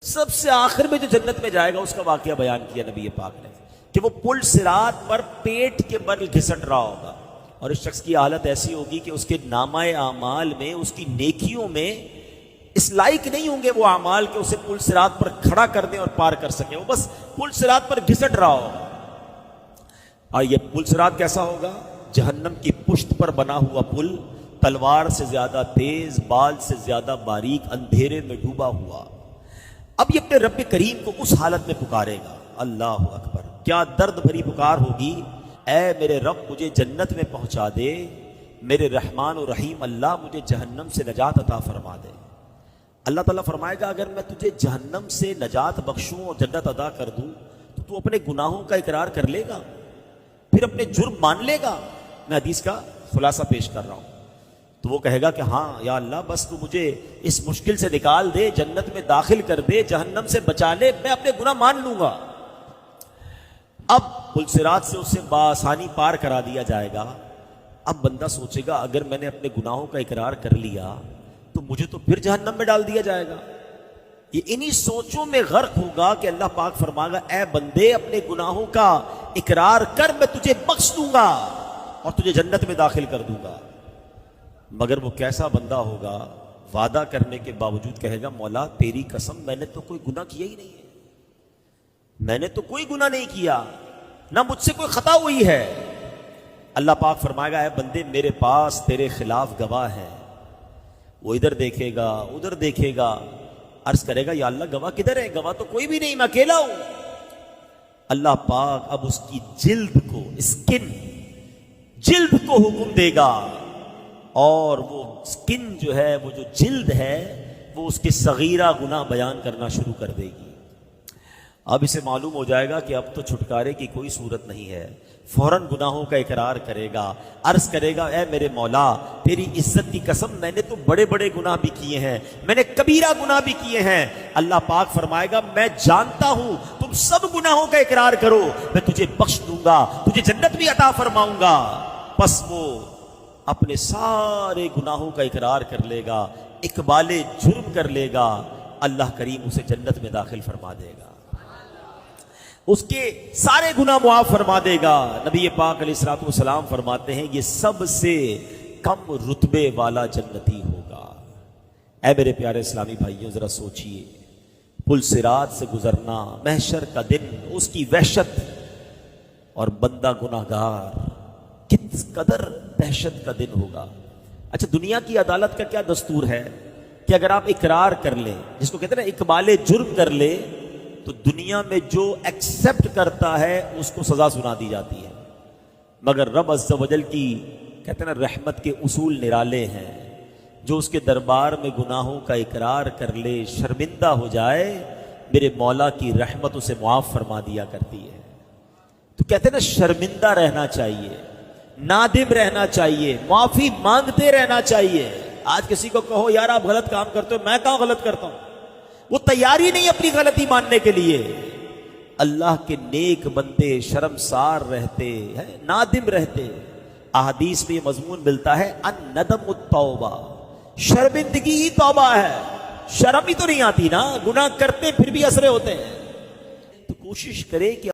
سب سے آخر میں جو جنت میں جائے گا اس کا واقعہ بیان کیا نبی پاک نے کہ وہ پل صراط پر پیٹ کے بل گھسٹ رہا ہوگا اور اس شخص کی حالت ایسی ہوگی کہ اس کے نامہ اعمال میں، اس کی نیکیوں میں اس لائق نہیں ہوں گے وہ اعمال کہ اسے پل صراط پر کھڑا کر دیں اور پار کر سکیں، وہ بس پل صراط پر گھسٹ رہا ہوگا۔ اور یہ پل صراط کیسا ہوگا؟ جہنم کی پشت پر بنا ہوا پل، تلوار سے زیادہ تیز، بال سے زیادہ باریک، اندھیرے میں ڈوبا ہوا۔ اب یہ اپنے رب کریم کو اس حالت میں پکارے گا، اللہ اکبر، کیا درد بھری پکار ہوگی، اے میرے رب مجھے جنت میں پہنچا دے، میرے رحمان و رحیم اللہ مجھے جہنم سے نجات عطا فرما دے۔ اللہ تعالیٰ فرمائے گا اگر میں تجھے جہنم سے نجات بخشوں اور جنت عطا کر دوں تو تو اپنے گناہوں کا اقرار کر لے گا، پھر اپنے جرم مان لے گا۔ میں حدیث کا خلاصہ پیش کر رہا ہوں۔ تو وہ کہے گا کہ ہاں یا اللہ بس تو مجھے اس مشکل سے نکال دے، جنت میں داخل کر دے، جہنم سے بچا لے، میں اپنے گناہ مان لوں گا۔ اب پل صراط سے اسے بآسانی پار کرا دیا جائے گا۔ اب بندہ سوچے گا اگر میں نے اپنے گناہوں کا اقرار کر لیا تو مجھے تو پھر جہنم میں ڈال دیا جائے گا۔ یہ انہی سوچوں میں غرق ہوگا کہ اللہ پاک فرمائے گا اے بندے اپنے گناہوں کا اقرار کر، میں تجھے بخش دوں گا اور تجھے جنت میں داخل کر دوں گا۔ مگر وہ کیسا بندہ ہوگا، وعدہ کرنے کے باوجود کہے گا مولا تیری قسم میں نے تو کوئی گناہ کیا ہی نہیں ہے، میں نے تو کوئی گناہ نہیں کیا، نہ مجھ سے کوئی خطا ہوئی ہے۔ اللہ پاک فرمائے گا اے بندے میرے پاس تیرے خلاف گواہ ہے۔ وہ ادھر دیکھے گا ادھر دیکھے گا، عرض کرے گا یا اللہ گواہ کدھر ہے؟ گواہ تو کوئی بھی نہیں، میں اکیلا ہوں۔ اللہ پاک اب اس کی جلد کو، اسکن جلد کو حکم دے گا اور وہ سکن جو ہے، وہ جو جلد ہے، وہ اس کے صغیرہ گناہ بیان کرنا شروع کر دے گی۔ اب اسے معلوم ہو جائے گا کہ اب تو چھٹکارے کی کوئی صورت نہیں ہے، فوراً گناہوں کا اقرار کرے گا، عرض کرے گا اے میرے مولا تیری عزت کی قسم میں نے تو بڑے بڑے گناہ بھی کیے ہیں، میں نے کبیرہ گناہ بھی کیے ہیں۔ اللہ پاک فرمائے گا میں جانتا ہوں تم سب گناہوں کا اقرار کرو، میں تجھے بخش دوں گا، تجھے جنت بھی عطا فرماؤں گا۔ پس وہ اپنے سارے گناہوں کا اقرار کر لے گا، اقبال جرم کر لے گا، اللہ کریم اسے جنت میں داخل فرما دے گا، اس کے سارے گناہ معاف فرما دے گا۔ نبی پاک علیہ الصلوۃ والسلام فرماتے ہیں یہ سب سے کم رتبے والا جنتی ہوگا۔ اے میرے پیارے اسلامی بھائیوں ذرا سوچئے، پل صراط سے گزرنا، محشر کا دن، اس کی وحشت، اور بندہ گناہگار، کس قدر دہشت کا دن ہوگا۔ اچھا دنیا کی عدالت کا کیا دستور ہے کہ اگر آپ اقرار کر لیں، جس کو کہتے ہیں نا اقبال جرم کر لے، تو دنیا میں جو ایکسپٹ کرتا ہے اس کو سزا سنا دی جاتی ہے، مگر رب عز و جل کی کہتے ہیں نا رحمت کے اصول نرالے ہیں، جو اس کے دربار میں گناہوں کا اقرار کر لے، شرمندہ ہو جائے، میرے مولا کی رحمت اسے معاف فرما دیا کرتی ہے۔ تو کہتے ہیں نا شرمندہ رہنا چاہیے، نادم رہنا چاہیے، معافی مانگتے رہنا چاہیے۔ آج کسی کو کہو یار آپ غلط کام کرتے ہو، میں کہاں غلط کرتا ہوں، وہ تیاری نہیں اپنی غلطی ماننے کے لیے۔ اللہ کے نیک بندے شرمسار رہتے ہیں، نادم رہتے۔ احادیث میں یہ مضمون ملتا ہے الندم التوبہ، شرمندگی ہی توبہ ہے۔ شرم ہی تو نہیں آتی نا، گناہ کرتے پھر بھی اسرے ہوتے ہیں۔ تو کوشش کرے کہ